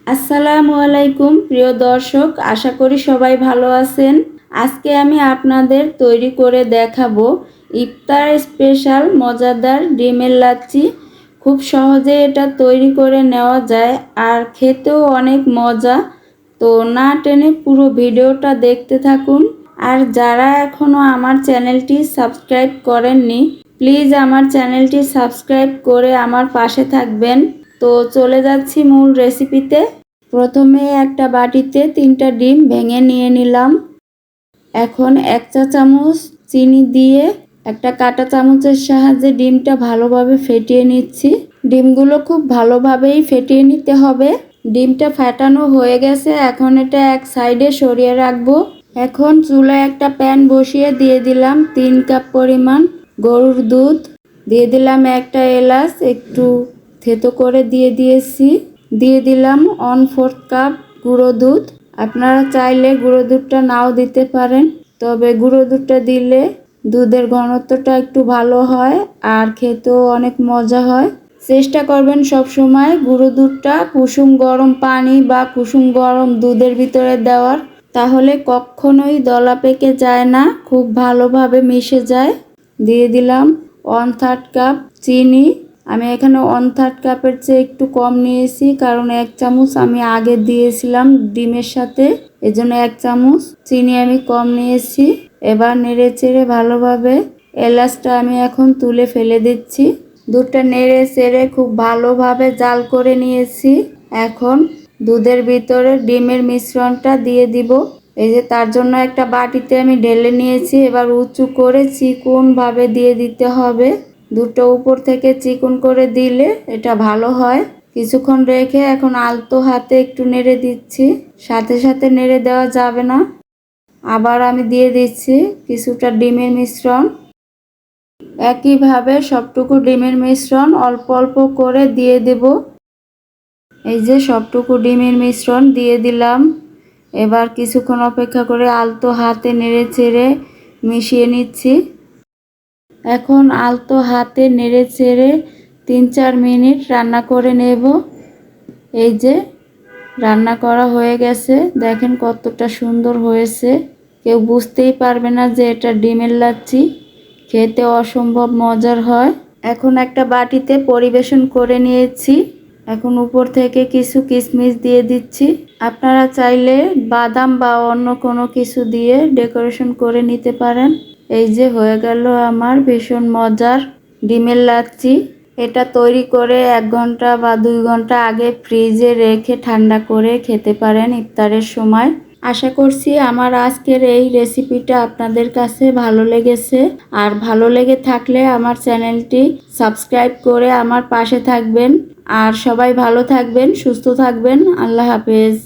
আসসালামু আলাইকুম প্রিয় দর্শক, আশা করি সবাই ভালো আছেন। আজকে আমি আপনাদের তৈরি করে দেখাবো ইফতার স্পেশাল মজাদার ডিমের লাচ্ছি। খুব সহজে এটা তৈরি করে নেওয়া যায় আর খেতেও অনেক মজা। তো না টেনে পুরো ভিডিওটা দেখতে থাকুন। আর যারা এখনও আমার চ্যানেলটি সাবস্ক্রাইব করেননি, প্লিজ আমার চ্যানেলটি সাবস্ক্রাইব করে আমার পাশে থাকবেন। তো চলে যাচ্ছি মূল রেসিপিতে। প্রথমে একটা বাটিতে 3টা ডিম ভেঙে নিয়ে নিলাম। এখন 1 চা চামচ চিনি দিয়ে একটা কাঁটা চামচের সাহায্যে ডিমটা ভালোভাবে ফেটিয়ে নিচ্ছি। ডিমগুলো খুব ভালোভাবেই ফেটিয়ে নিতে হবে। ডিমটা ফেটানো হয়ে গেছে, এখন এটা এক সাইডে সরিয়ে রাখবো। এখন চুলায় একটা প্যান বসিয়ে দিয়ে দিলাম 3 কাপ পরিমাণ গরুর দুধ, দিয়ে দিলাম একটা এলাচ একটু থেতো করে দিয়েছি, দিয়ে দিলাম 1/4 কাপ গুঁড়ো দুধ। আপনারা চাইলে গুঁড়ো দুধটা নাও দিতে পারেন, তবে গুঁড়ো দুধটা দিলে দুধের ঘনত্বটা একটু ভালো হয় আর খেতেও অনেক মজা হয়। চেষ্টা করবেন সব সময় গুঁড়ো দুধটা কুসুম গরম পানি বা কুসুম গরম দুধের ভিতরে দেওয়ার, তাহলে কখনোই দলা পেকে যায় না, খুব ভালোভাবে মিশে যায়। দিয়ে দিলাম 1/3 কাপ চিনি। আমি এখানে 1/3 কাপের চেয়ে একটু কম নিয়েছি, কারণ 1 চামচ আমি আগে দিয়েছিলাম ডিমের সাথে, এজন্য 1 চামচ চিনি আমি কম নিয়েছি। এবার নেড়ে চেড়ে ভালোভাবে এলাচটা আমি এখন তুলে ফেলে দিচ্ছি। দুধটা নেড়ে চেড়ে খুব ভালোভাবে জাল করে নিয়েছি। এখন দুধের ভিতরে ডিমের মিশ্রণটা দিয়ে দিব। এই যে তার জন্য একটা বাটিতে আমি ঢেলে নিয়েছি। এবার উঁচু করে চিকন ভাবে দিয়ে দিতে হবে। দুধটা উপর থেকে চিকন করে দিলে এটা ভালো হয়। কিছুক্ষণ রেখে এখন আলতো হাতে একটু নেড়ে দিচ্ছি, সাথে সাথে নেড়ে দেওয়া যাবে না। আবার আমি দিয়ে দিচ্ছি কিছুটা ডিমের মিশ্রণ। একইভাবে সবটুকু ডিমের মিশ্রণ অল্প অল্প করে দিয়ে দেব। এই যে সবটুকু ডিমের মিশ্রণ দিয়ে দিলাম। এবার কিছুক্ষণ অপেক্ষা করে আলতো হাতে নেড়ে চেড়ে মিশিয়ে নিচ্ছি। এখন আলতো হাতে নেড়ে চেড়ে 3-4 মিনিট রান্না করে নেব। এই যে রান্না করা হয়ে গেছে, দেখেন কতটা সুন্দর হয়েছে। কেউ বুঝতেই পারবে না যে এটা ডিমের লাচ্ছি, খেতে অসম্ভব মজার হয়। এখন একটা বাটিতে পরিবেশন করে নিয়েছি। এখন উপর থেকে কিছু কিশমিশ দিয়ে দিচ্ছি। আপনারা চাইলে বাদাম বা অন্য কোনো কিছু দিয়ে ডেকোরেশন করে নিতে পারেন। এই যে হয়ে গেল আমার ভীষণ মজার ডিমের লাচ্ছি। এটা তৈরি করে 1 ঘন্টা বা 2 ঘন্টা আগে ফ্রিজে রেখে ঠান্ডা করে খেতে পারেন ইফতারের সময়। আশা করছি আমার আজকের এই রেসিপিটা আপনাদের কাছে ভালো লেগেছে। আর ভালো লেগে থাকলে আমার চ্যানেলটি সাবস্ক্রাইব করে আমার পাশে থাকবেন। আর সবাই ভালো থাকবেন, সুস্থ থাকবেন। আল্লাহ হাফেজ।